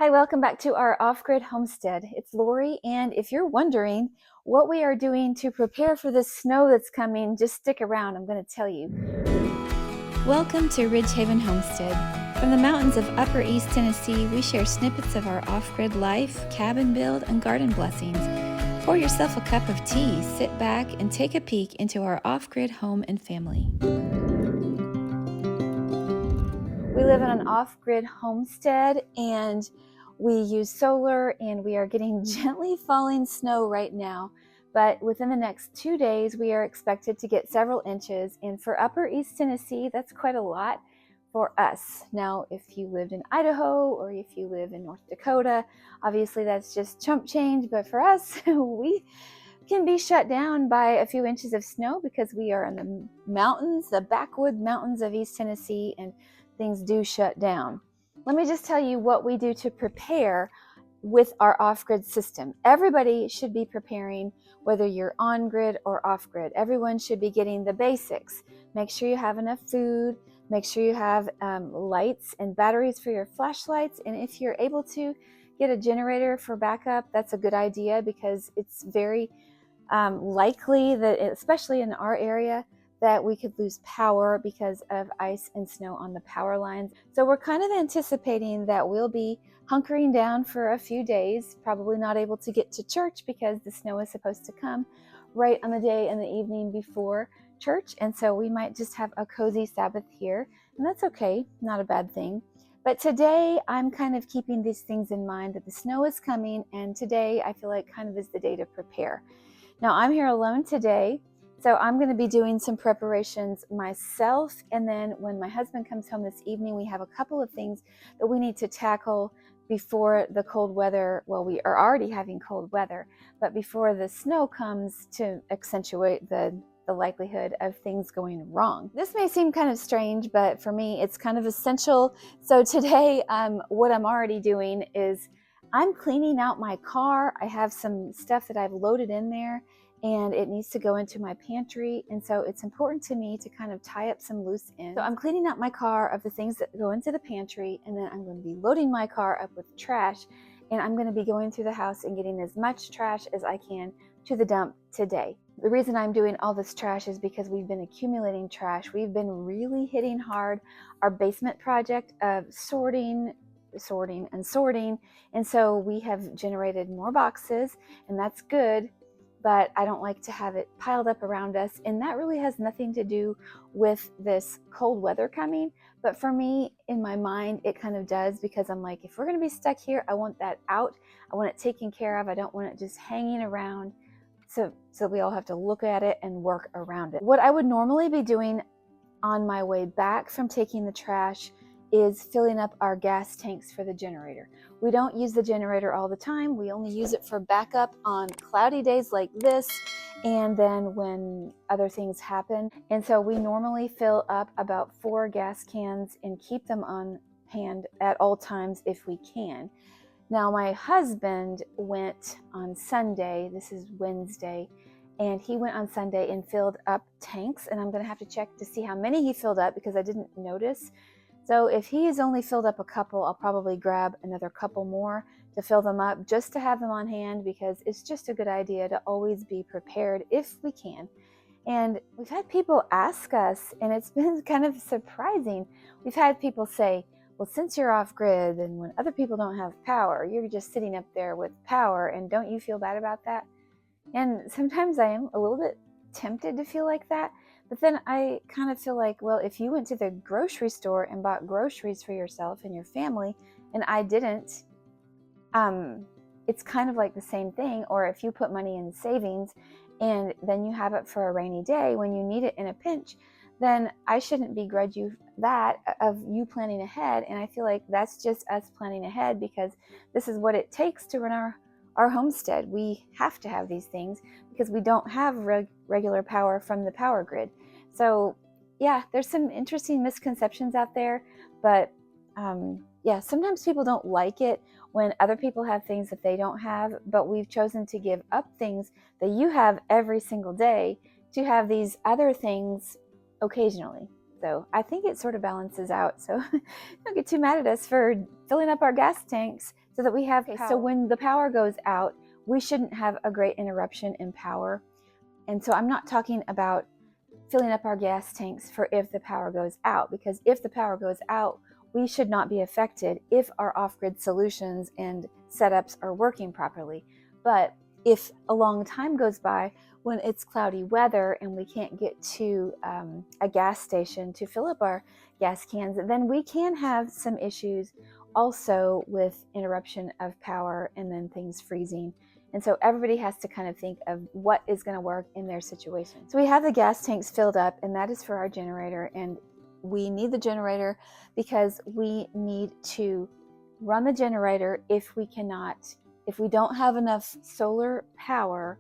Hi, welcome back to our off-grid homestead. It's Lori, and if you're wondering what we are doing to prepare for the snow that's coming, just stick around. I'm going to tell you. Welcome to Ridgehaven Homestead. From the mountains of Upper East Tennessee, we share snippets of our off-grid life, cabin build, and garden blessings. Pour yourself a cup of tea, sit back, and take a peek into our off-grid home and family. We live in an off-grid homestead, and we use solar, and we are getting gently falling snow right now. But within the next 2 days, we are expected to get several inches. And for Upper East Tennessee, that's quite a lot for us. Now, if you lived in Idaho or if you live in North Dakota, obviously that's just chump change. But for us, we can be shut down by a few inches of snow because we are in the mountains, the backwood mountains of East Tennessee, and things do shut down. Let me just tell you what we do to prepare with our off-grid system. Everybody should be preparing, whether you're on-grid or off-grid. Everyone should be getting the basics. Make sure you have enough food. Make sure you have lights and batteries for your flashlights. And if you're able to get a generator for backup, that's a good idea because it's very likely that, especially in our area, that we could lose power because of ice and snow on the power lines. So we're kind of anticipating that we'll be hunkering down for a few days, probably not able to get to church because the snow is supposed to come right on the day and the evening before church. And so we might just have a cozy Sabbath here, and that's okay, not a bad thing. But today I'm kind of keeping these things in mind, that the snow is coming, and today I feel like kind of is the day to prepare. Now I'm here alone today, so I'm going to be doing some preparations myself, and then when my husband comes home this evening, we have a couple of things that we need to tackle before the cold weather. Well, we are already having cold weather, but before the snow comes to accentuate the likelihood of things going wrong. This may seem kind of strange, but for me, it's kind of essential. So today, what I'm already doing is I'm cleaning out my car. I have some stuff that I've loaded in there, and it needs to go into my pantry, and so it's important to me to kind of tie up some loose ends. So I'm cleaning out my car of the things that go into the pantry, and then I'm going to be loading my car up with trash, and I'm going to be going through the house and getting as much trash as I can to the dump today. The reason I'm doing all this trash is because we've been accumulating trash. We've been really hitting hard our basement project of sorting, and so we have generated more boxes, and that's good. But I don't like to have it piled up around us. And that really has nothing to do with this cold weather coming. But for me, in my mind, it kind of does, because I'm like, if we're going to be stuck here, I want that out. I want it taken care of. I don't want it just hanging around. So we all have to look at it and work around it. What I would normally be doing on my way back from taking the trash is filling up our gas tanks for the generator. We don't use the generator all the time. We only use it for backup on cloudy days like this, and then when other things happen. And so we normally fill up about 4 gas cans and keep them on hand at all times if we can. Now, my husband went on Sunday, this is Wednesday, and he went on Sunday and filled up tanks, and I'm gonna have to check to see how many he filled up because I didn't notice. So if he has only filled up a couple, I'll probably grab another couple more to fill them up, just to have them on hand, because it's just a good idea to always be prepared if we can. And we've had people ask us, and it's been kind of surprising. We've had people say, well, since you're off grid and when other people don't have power, you're just sitting up there with power, and don't you feel bad about that? And sometimes I am a little bit tempted to feel like that. But then I kind of feel like, well, if you went to the grocery store and bought groceries for yourself and your family, and I didn't, it's kind of like the same thing. Or if you put money in savings and then you have it for a rainy day when you need it in a pinch, then I shouldn't begrudge you that of you planning ahead. And I feel like that's just us planning ahead, because this is what it takes to run our homestead. We have to have these things because we don't have regular power from the power grid. So yeah, there's some interesting misconceptions out there, but yeah, sometimes people don't like it when other people have things that they don't have, but we've chosen to give up things that you have every single day to have these other things occasionally. So I think it sort of balances out. So don't get too mad at us for filling up our gas tanks so that we have power. So when the power goes out, we shouldn't have a great interruption in power. And so I'm not talking about filling up our gas tanks for if the power goes out, because if the power goes out, we should not be affected if our off-grid solutions and setups are working properly. But if a long time goes by when it's cloudy weather and we can't get to a gas station to fill up our gas cans, then we can have some issues also with interruption of power and then things freezing. And so everybody has to kind of think of what is going to work in their situation. So we have the gas tanks filled up, and that is for our generator. And we need the generator because we need to run the generator if we don't have enough solar power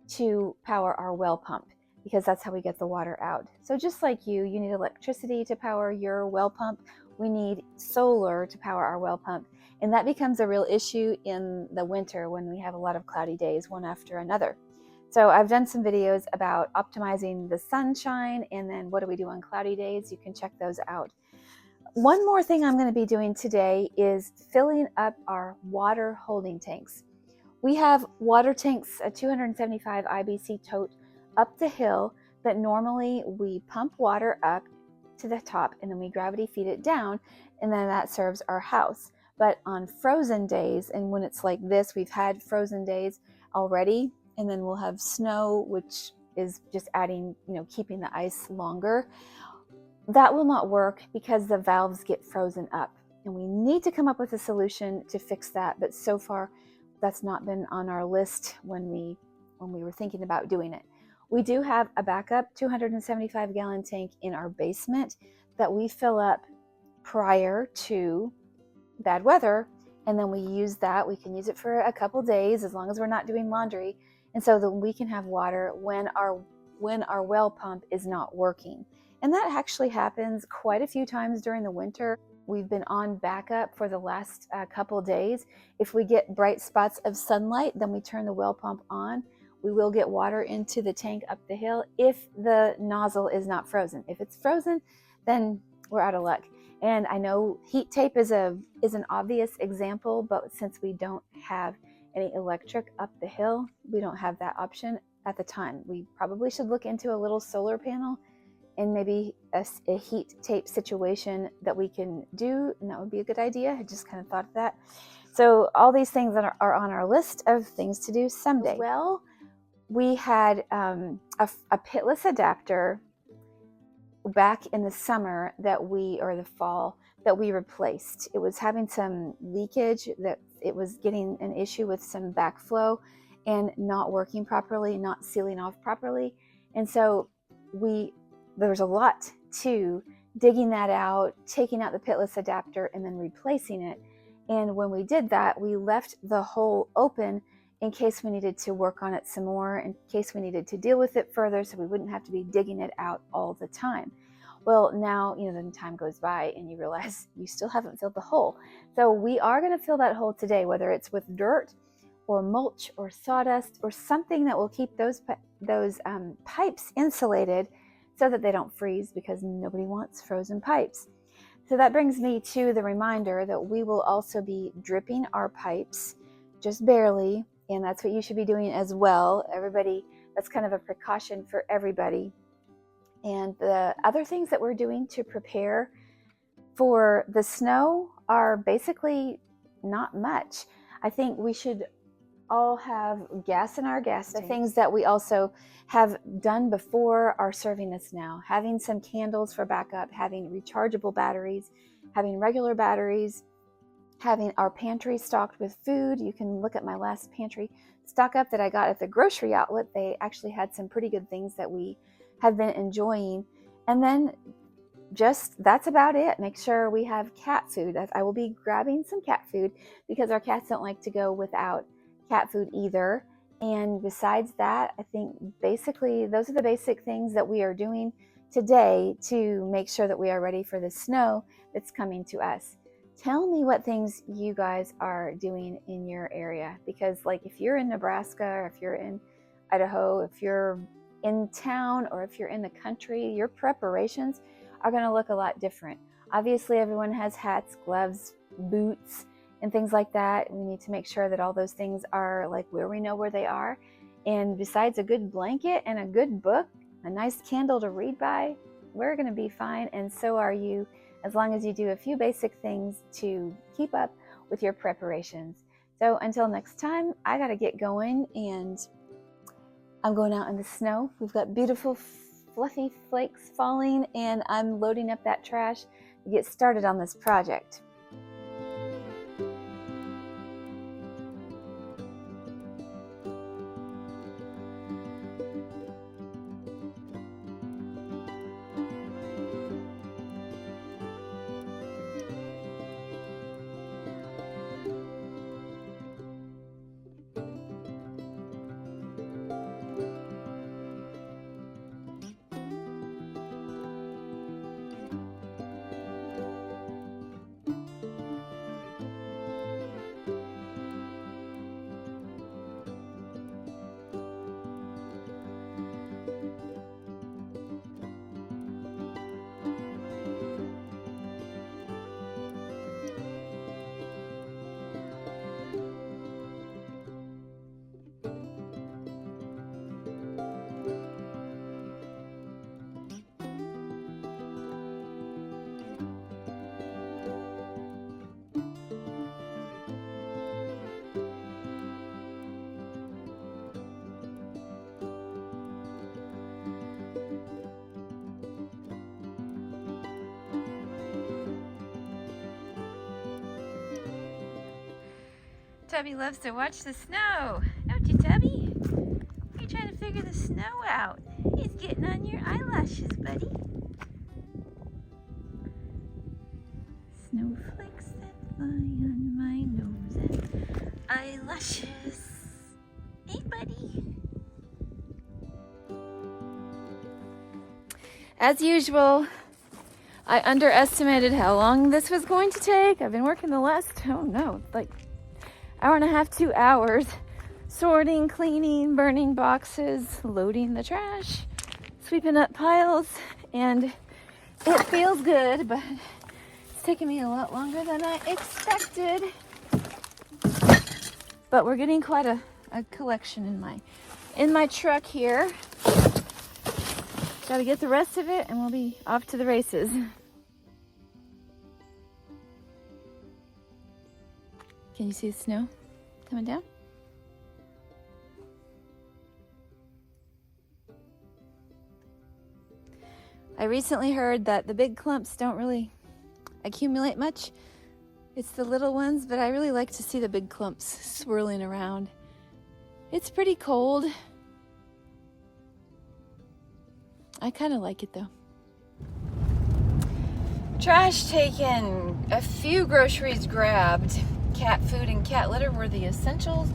to power our well pump, because that's how we get the water out. So just like you need electricity to power your well pump, we need solar to power our well pump. And that becomes a real issue in the winter when we have a lot of cloudy days, one after another. So I've done some videos about optimizing the sunshine and then what do we do on cloudy days. You can check those out. One more thing I'm going to be doing today is filling up our water holding tanks. We have water tanks, a 275 IBC tote up the hill, but normally we pump water up to the top and then we gravity feed it down, and then that serves our house. But on frozen days, and when it's like this, we've had frozen days already, and then we'll have snow, which is just adding, keeping the ice longer. That will not work because the valves get frozen up, and we need to come up with a solution to fix that. But so far, that's not been on our list when we were thinking about doing it. We do have a backup 275-gallon tank in our basement that we fill up prior to bad weather, and then we use that. We can use it for a couple days as long as we're not doing laundry, and so that we can have water when our well pump is not working. And that actually happens quite a few times during the winter. We've been on backup for the last couple days. If we get bright spots of sunlight, then we turn the well pump on. We will get water into the tank up the hill if the nozzle is not frozen. If it's frozen, then we're out of luck. And I know heat tape is an obvious example, but since we don't have any electric up the hill, we don't have that option at the time. We probably should look into a little solar panel and maybe a heat tape situation that we can do, and that would be a good idea. I just kind of thought of that. So all these things that are on our list of things to do someday. Well, we had a pitless adapter back in the summer or the fall that we replaced. It was having some leakage, that it was getting an issue with some backflow and not working properly, not sealing off properly. And so there was a lot to digging that out, taking out the pitless adapter, and then replacing it. And when we did that, we left the hole open in case we needed to work on it some more, in case we needed to deal with it further, so we wouldn't have to be digging it out all the time. Well, now, then time goes by and you realize you still haven't filled the hole. So we are going to fill that hole today, whether it's with dirt or mulch or sawdust or something that will keep those pipes insulated so that they don't freeze, because nobody wants frozen pipes. So that brings me to the reminder that we will also be dripping our pipes, just barely, and that's what you should be doing as well. Everybody, that's kind of a precaution for everybody. And the other things that we're doing to prepare for the snow are basically not much. I think we should all have gas in our gas tanks. The things that we also have done before are serving us now. Having some candles for backup, having rechargeable batteries, having regular batteries, having our pantry stocked with food. You can look at my last pantry stock up that I got at the grocery outlet. They actually had some pretty good things that we have been enjoying. And then that's about it. Make sure we have cat food. I will be grabbing some cat food because our cats don't like to go without cat food either. And besides that, I think basically those are the basic things that we are doing today to make sure that we are ready for the snow that's coming to us. Tell me what things you guys are doing in your area, because like if you're in Nebraska, or if you're in Idaho, if you're in town, or if you're in the country, your preparations are going to look a lot different. Obviously, everyone has hats, gloves, boots, and things like that. We need to make sure that all those things are like where we know where they are. And besides a good blanket and a good book, a nice candle to read by, we're going to be fine, and so are you, as long as you do a few basic things to keep up with your preparations. So until next time, I got to get going, and I'm going out in the snow. We've got beautiful fluffy flakes falling, and I'm loading up that trash to get started on this project. Tubby loves to watch the snow, don't you, Tubby? You're trying to figure the snow out. He's getting on your eyelashes, buddy. Snowflakes that fly on my nose and eyelashes. Hey, buddy. As usual, I underestimated how long this was going to take. I've been working the last, like hour and a half, 2 hours, sorting, cleaning, burning boxes, loading the trash, sweeping up piles, and it feels good, but it's taking me a lot longer than I expected. But we're getting quite a collection in my truck here. Got to get the rest of it, and we'll be off to the races. Can you see the snow coming down? I recently heard that the big clumps don't really accumulate much. It's the little ones, but I really like to see the big clumps swirling around. It's pretty cold. I kind of like it though. Trash taken, a few groceries grabbed. Cat food and cat litter were the essentials,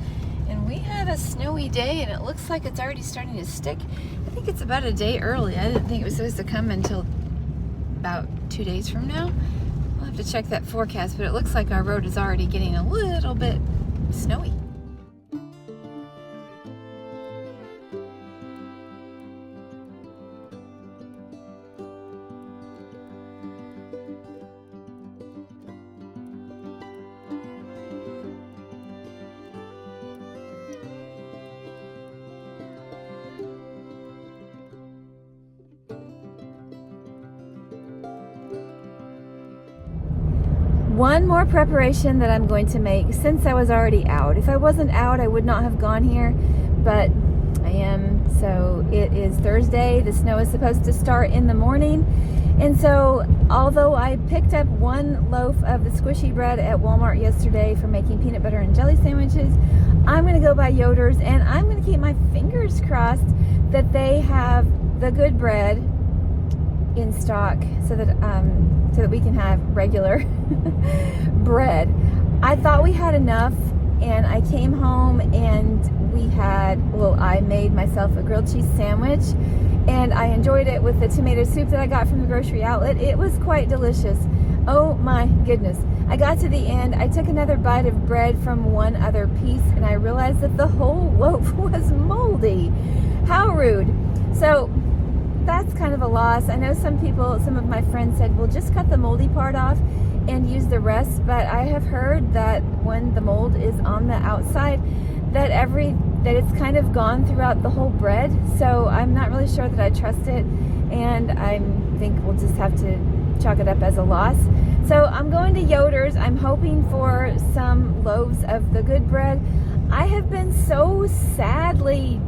and we had a snowy day, and it looks like it's already starting to stick. I think it's about a day early. I didn't think it was supposed to come until about 2 days from now. I'll have to check that forecast, but it looks like our road is already getting a little bit snowy. One more preparation that I'm going to make since I was already out. If I wasn't out, I would not have gone here, but I am. So it is Thursday. The snow is supposed to start in the morning. And so although I picked up one loaf of the squishy bread at Walmart yesterday for making peanut butter and jelly sandwiches, I'm going to go by Yoder's, and I'm going to keep my fingers crossed that they have the good bread in stock so that we can have regular bread. I thought we had enough, and I came home and I made myself a grilled cheese sandwich, and I enjoyed it with the tomato soup that I got from the grocery outlet. It was quite delicious. Oh my goodness. I got to the end, I took another bite of bread from one other piece, and I realized that the whole loaf was moldy. How rude. So that's kind of a loss. I know some of my friends said, well, just cut the moldy part off. and use the rest, but I have heard that when the mold is on the outside, that it's kind of gone throughout the whole bread. So I'm not really sure that I trust it, and I think we'll just have to chalk it up as a loss. So I'm going to Yoder's. I'm hoping for some loaves of the good bread. I have been so sadly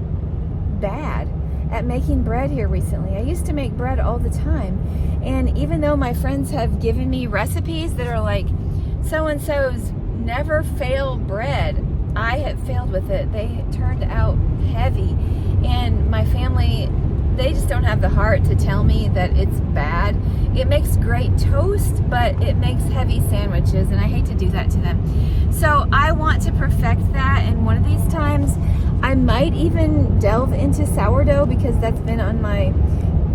bad at making bread here recently. I used to make bread all the time, and even though my friends have given me recipes that are like so-and-so's never fail bread, I have failed with it. They turned out heavy, and my family, they just don't have the heart to tell me that it's bad. It makes great toast, but it makes heavy sandwiches, and I hate to do that to them. So I want to perfect that, and one of these times I might even delve into sourdough, because that's been on my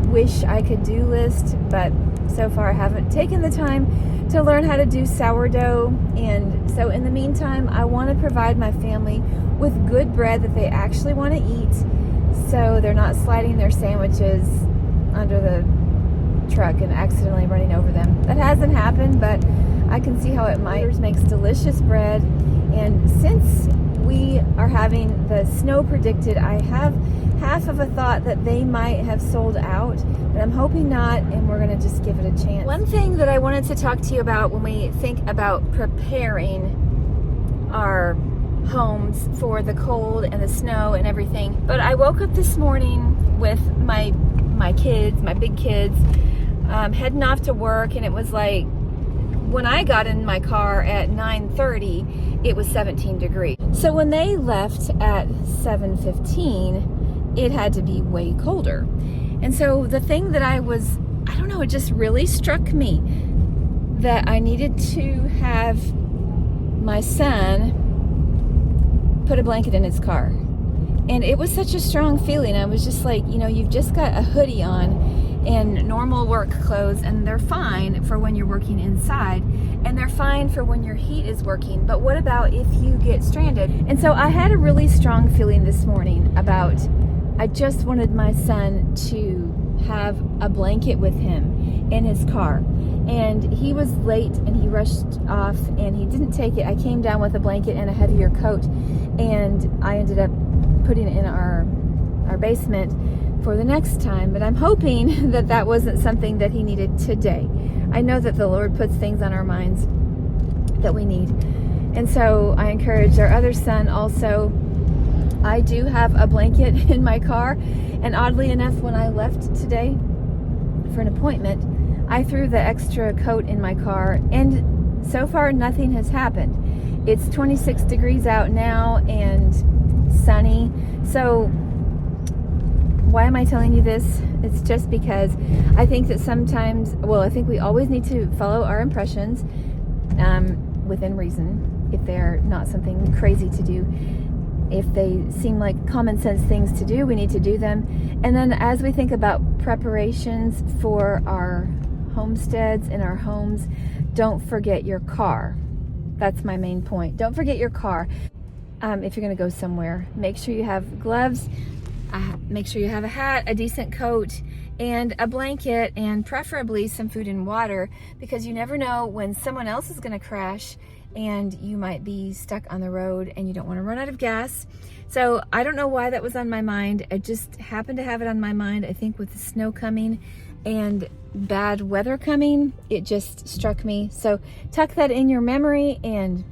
wish I could do list, but so far I haven't taken the time to learn how to do sourdough. And so in the meantime, I want to provide my family with good bread that they actually want to eat, so they're not sliding their sandwiches under the truck and accidentally running over them. That hasn't happened, but I can see how it might. Makes delicious bread, and since we are having the snow predicted, I have half of a thought that they might have sold out, but I'm hoping not, and we're going to just give it a chance. One thing that I wanted to talk to you about when we think about preparing our homes for the cold and the snow and everything, but I woke up this morning with my kids, my big kids, heading off to work, and it was like, when I got in my car at 9:30, it was 17 degrees. So when they left at 7:15, it had to be way colder. And so the thing that I don't know, it just really struck me that I needed to have my son put a blanket in his car. And it was such a strong feeling. I was just like, you've just got a hoodie on and normal work clothes, and they're fine for when you're working inside, and they're fine for when your heat is working, but what about if you get stranded? And so I had a really strong feeling this morning about, I just wanted my son to have a blanket with him in his car, and he was late and he rushed off and he didn't take it. I came down with a blanket and a heavier coat, and I ended up putting it in our basement for the next time, but I'm hoping that that wasn't something that he needed today. I know that the Lord puts things on our minds that we need, and so I encourage our other son also. I do have a blanket in my car, and oddly enough, when I left today for an appointment, I threw the extra coat in my car, and so far nothing has happened. It's 26 degrees out now and sunny. So why am I telling you this? It's just because I think that sometimes, I think we always need to follow our impressions within reason, if they're not something crazy to do. If they seem like common sense things to do, we need to do them. And then as we think about preparations for our homesteads and our homes, don't forget your car. That's my main point. Don't forget your car. If you're going to go somewhere, make sure you have gloves, make sure you have a hat, a decent coat, and a blanket, and preferably some food and water, because you never know when someone else is going to crash and you might be stuck on the road and you don't want to run out of gas. So I don't know why that was on my mind. I just happened to have it on my mind. I think with the snow coming and bad weather coming, it just struck me. So tuck that in your memory, and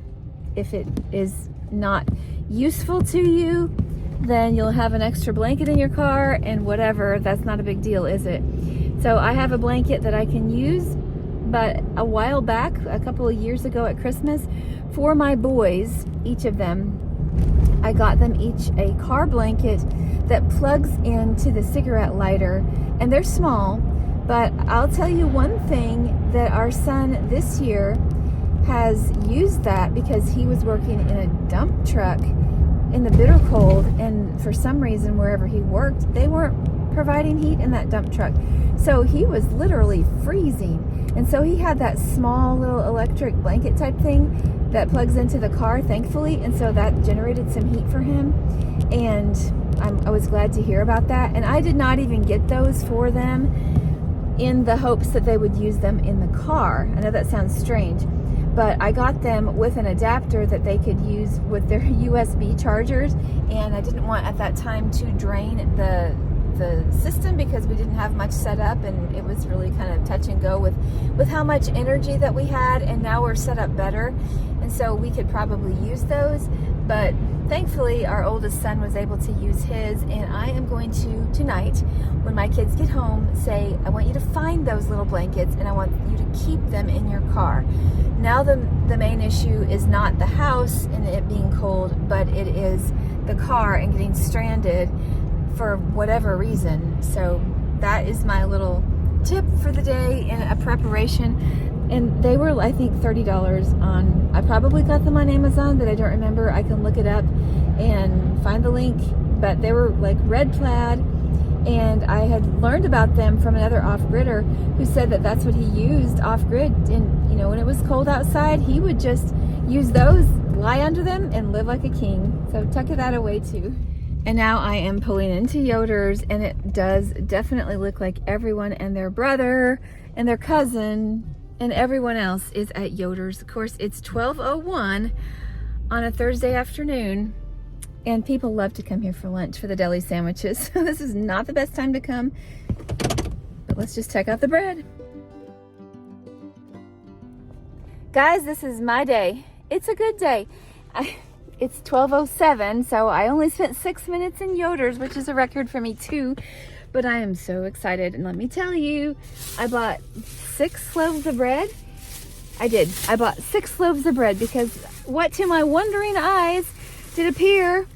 if it is not useful to you, then you'll have an extra blanket in your car, and whatever, that's not a big deal, is it? So I have a blanket that I can use, but a while back, a couple of years ago at Christmas, for my boys, each of them, I got them each a car blanket that plugs into the cigarette lighter, and they're small, but I'll tell you one thing, that our son this year has used that because he was working in a dump truck in the bitter cold, and for some reason wherever he worked, they weren't providing heat in that dump truck, so he was literally freezing. And so he had that small little electric blanket type thing that plugs into the car, thankfully, and so that generated some heat for him, and I was glad to hear about that. And I did not even get those for them in the hopes that they would use them in the car. I know that sounds strange, but I got them with an adapter that they could use with their USB chargers, and I didn't want at that time to drain the system because we didn't have much set up, and it was really kind of touch and go with how much energy that we had, and now we're set up better, and so we could probably use those. But thankfully our oldest son was able to use his, and I am going to tonight, when my kids get home, say, I want you to find those little blankets and I want you to keep them in your car. Now the main issue is not the house and it being cold, but it is the car and getting stranded for whatever reason. So that is my little tip for the day in a preparation. And they were, I think, $30 on, I probably got them on Amazon, but I don't remember. I can look it up and find the link. But they were like red plaid, and I had learned about them from another off-gridder who said that that's what he used off-grid. And, you know, when it was cold outside, he would just use those, lie under them, and live like a king. So tuck that away too. And now I am pulling into Yoder's, and it does definitely look like everyone and their brother and their cousin and everyone else is at Yoder's. Of course, it's 12:01 on a Thursday afternoon, and people love to come here for lunch for the deli sandwiches. This is not the best time to come, but let's just check out the bread. Guys, this is my day. It's a good day. It's 12:07, so I only spent 6 minutes in Yoder's, which is a record for me too. But I am so excited, and let me tell you, I bought 6 loaves of bread. I bought 6 loaves of bread because what to my wondering eyes did appear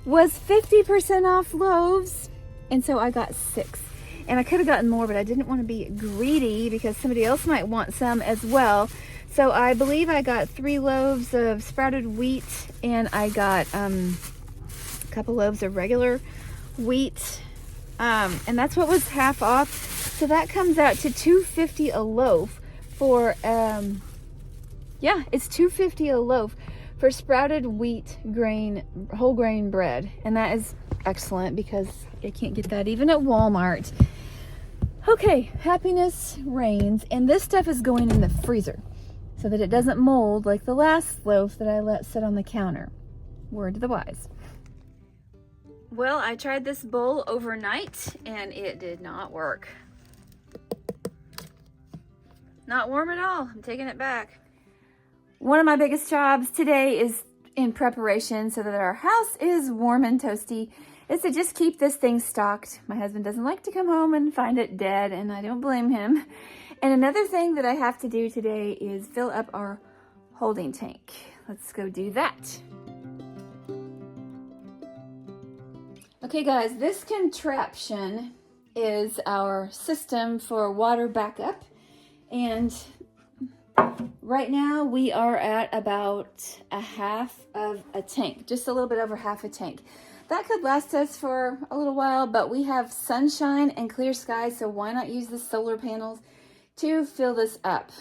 was 50% off loaves, and so I got 6. And I could have gotten more, but I didn't want to be greedy because somebody else might want some as well. So I believe I got 3 loaves of sprouted wheat, and I got a couple loaves of regular wheat. And that's what was half off. So that comes out to $2.50 a loaf for, yeah, it's $2.50 a loaf for sprouted wheat grain, whole grain bread. And that is excellent because I can't get that even at Walmart. Okay, happiness reigns. And this stuff is going in the freezer so that it doesn't mold like the last loaf that I let sit on the counter. Word to the wise. Well, I tried this bowl overnight and it did not work. Not warm at all. I'm taking it back. One of my biggest jobs today is in preparation so that our house is warm and toasty is to just keep this thing stocked. My husband doesn't like to come home and find it dead, and I don't blame him. And another thing that I have to do today is fill up our holding tank. Let's go do that. Okay guys, this contraption is our system for water backup, and right now we are at about a half of a tank, just a little bit over half a tank. That could last us for a little while, but we have sunshine and clear skies, so why not use the solar panels to fill this up?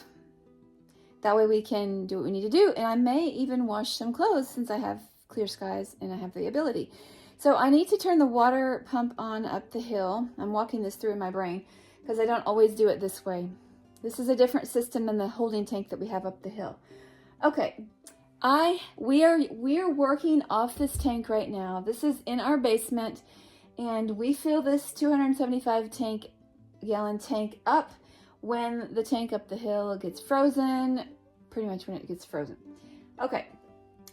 That way we can do what we need to do, and I may even wash some clothes since I have clear skies and I have the ability. So I need to turn the water pump on up the hill. I'm walking this through in my brain because I don't always do it this way. This is a different system than the holding tank that we have up the hill. Okay, we are working off this tank right now. This is in our basement, and we fill this 275 gallon tank up when the tank up the hill gets frozen, pretty much when it gets frozen. Okay,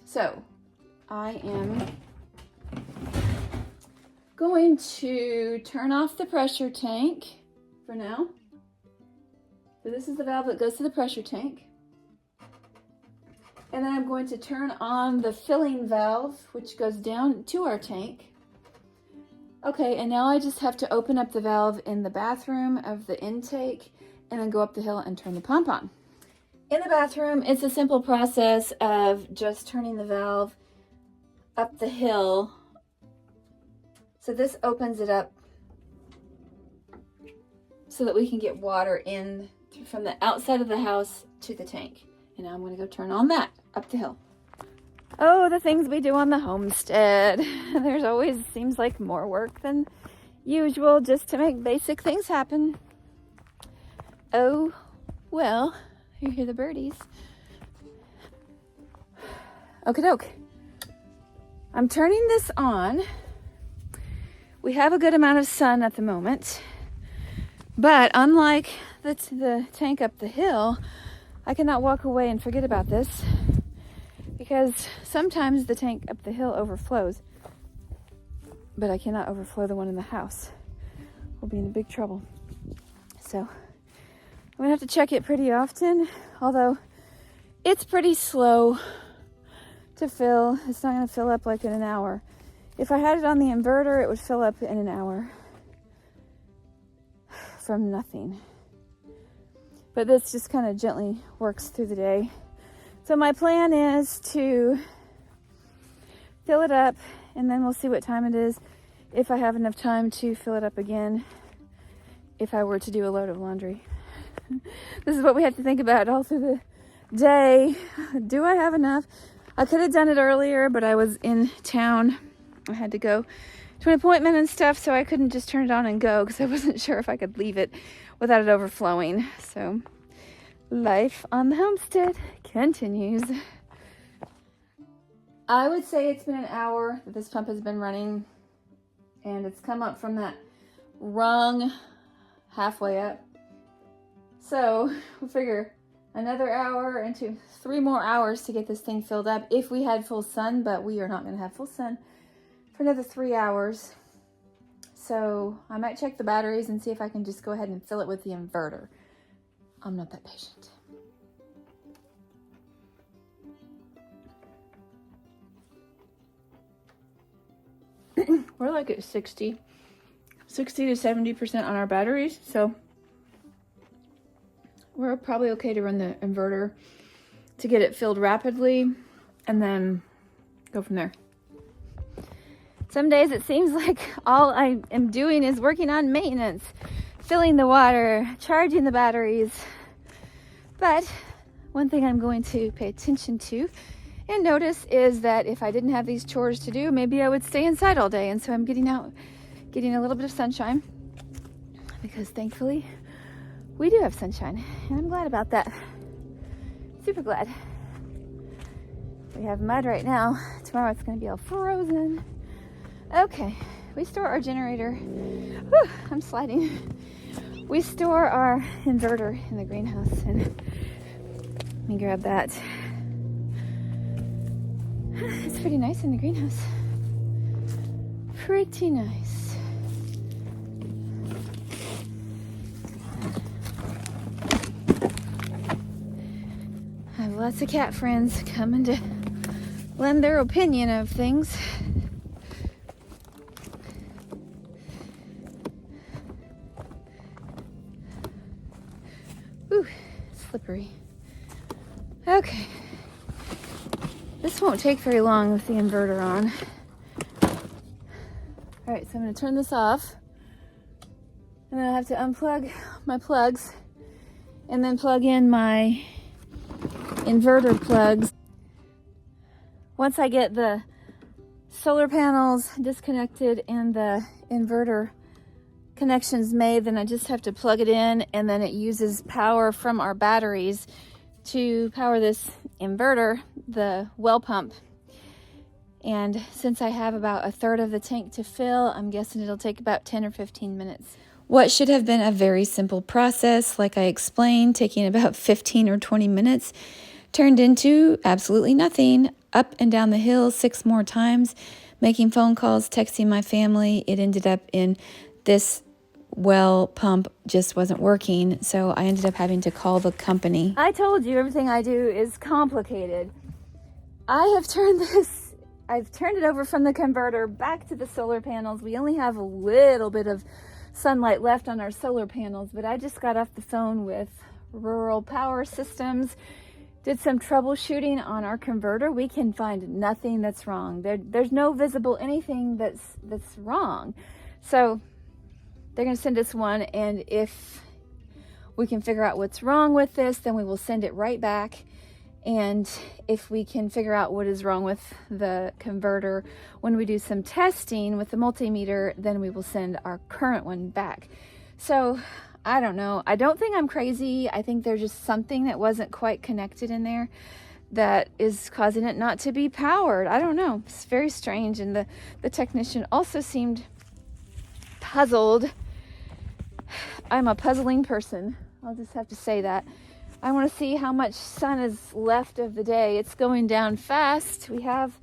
so I am going to turn off the pressure tank for now. So this is the valve that goes to the pressure tank. And then I'm going to turn on the filling valve, which goes down to our tank. Okay, and now I just have to open up the valve in the bathroom of the intake and then go up the hill and turn the pump on. In the bathroom, it's a simple process of just turning the valve up the hill. So this opens it up so that we can get water in from the outside of the house to the tank. And now I'm going to go turn on that up the hill. Oh, the things we do on the homestead. There's always seems like more work than usual just to make basic things happen. Oh, well, you hear the birdies. Okie doke. I'm turning this on. We have a good amount of sun at the moment, but unlike the tank up the hill, I cannot walk away and forget about this because sometimes the tank up the hill overflows, but I cannot overflow the one in the house. We'll be in big trouble. So I'm gonna have to check it pretty often, although it's pretty slow to fill. It's not gonna fill up like in an hour. If I had it on the inverter, it would fill up in an hour from nothing. But this just kind of gently works through the day. So my plan is to fill it up, and then we'll see what time it is, if I have enough time to fill it up again, if I were to do a load of laundry. This is what we have to think about all through the day. Do I have enough? I could have done it earlier, but I was in town. I had to go to an appointment and stuff, so I couldn't just turn it on and go because I wasn't sure if I could leave it without it overflowing. So life on the homestead continues. I would say it's been an hour that this pump has been running, and it's come up from that rung halfway up. So we'll figure another hour into 3 more hours to get this thing filled up if we had full sun, but we are not going to have full sun for another 3 hours. So I might check the batteries and see if I can just go ahead and fill it with the inverter. I'm not that patient. We're like at 60 to 70% on our batteries, so we're probably okay to run the inverter to get it filled rapidly and then go from there. Some days it seems like all I am doing is working on maintenance, filling the water, charging the batteries. But one thing I'm going to pay attention to and notice is that if I didn't have these chores to do, maybe I would stay inside all day. And so I'm getting out, getting a little bit of sunshine, because thankfully we do have sunshine, and I'm glad about that. Super glad. We have mud right now. Tomorrow it's going to be all frozen. Okay, we store our generator. Whew, I'm sliding. We store our inverter in the greenhouse, and let me grab that. It's pretty nice in the greenhouse. Pretty nice. I have lots of cat friends coming to lend their opinion of things. Ooh, slippery. Okay. This won't take very long with the inverter on. All right, so I'm going to turn this off, and then I have to unplug my plugs and then plug in my inverter plugs. Once I get the solar panels disconnected and the inverter connections made, then I just have to plug it in, and then it uses power from our batteries to power this inverter, the well pump. And since I have about a third of the tank to fill, I'm guessing it'll take about 10 or 15 minutes. What should have been a very simple process, like I explained, taking about 15 or 20 minutes, turned into absolutely nothing. Up and down the hill 6 more times, making phone calls, texting my family. It ended up in this well pump just wasn't working, so I ended up having to call the company. I told you everything I do is complicated. I've turned it over from the converter back to the solar panels. We only have a little bit of sunlight left on our solar panels, but I just got off the phone with Rural Power Systems, did some troubleshooting on our converter. We can find nothing that's wrong. There's no visible anything that's wrong. So they're going to send us one, and if we can figure out what's wrong with this, then we will send it right back. And if we can figure out what is wrong with the converter when we do some testing with the multimeter, then we will send our current one back. So I don't know. I don't think I'm crazy. I think there's just something that wasn't quite connected in there that is causing it not to be powered. I don't know. It's very strange. And the technician also seemed puzzled. I'm a puzzling person. I'll just have to say that. I want to see how much sun is left of the day. It's going down fast. We have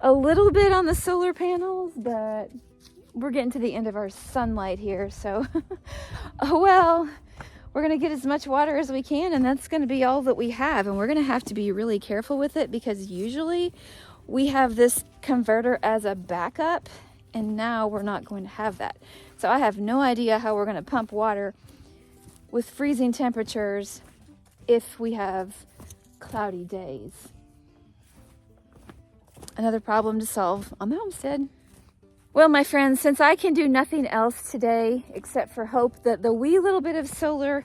a little bit on the solar panels, but we're getting to the end of our sunlight here. So, oh well, we're going to get as much water as we can, and that's going to be all that we have. And we're going to have to be really careful with it because usually we have this converter as a backup, and now we're not going to have that. So I have no idea how we're going to pump water with freezing temperatures if we have cloudy days. Another problem to solve on the homestead. Well, my friends, since I can do nothing else today except for hope that the wee little bit of solar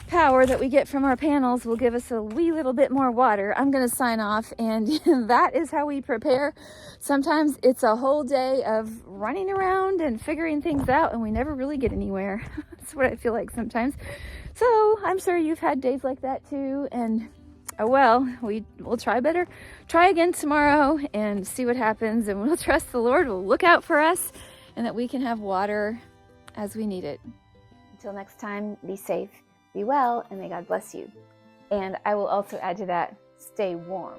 power that we get from our panels will give us a wee little bit more water, I'm going to sign off, and that is how we prepare. Sometimes it's a whole day of running around and figuring things out, and we never really get anywhere. That's what I feel like sometimes. So I'm sure you've had days like that too, and oh well, we'll try better. Try again tomorrow and see what happens, and we'll trust the Lord will look out for us and that we can have water as we need it. Until next time, be safe, be well, and may God bless you. And I will also add to that, stay warm.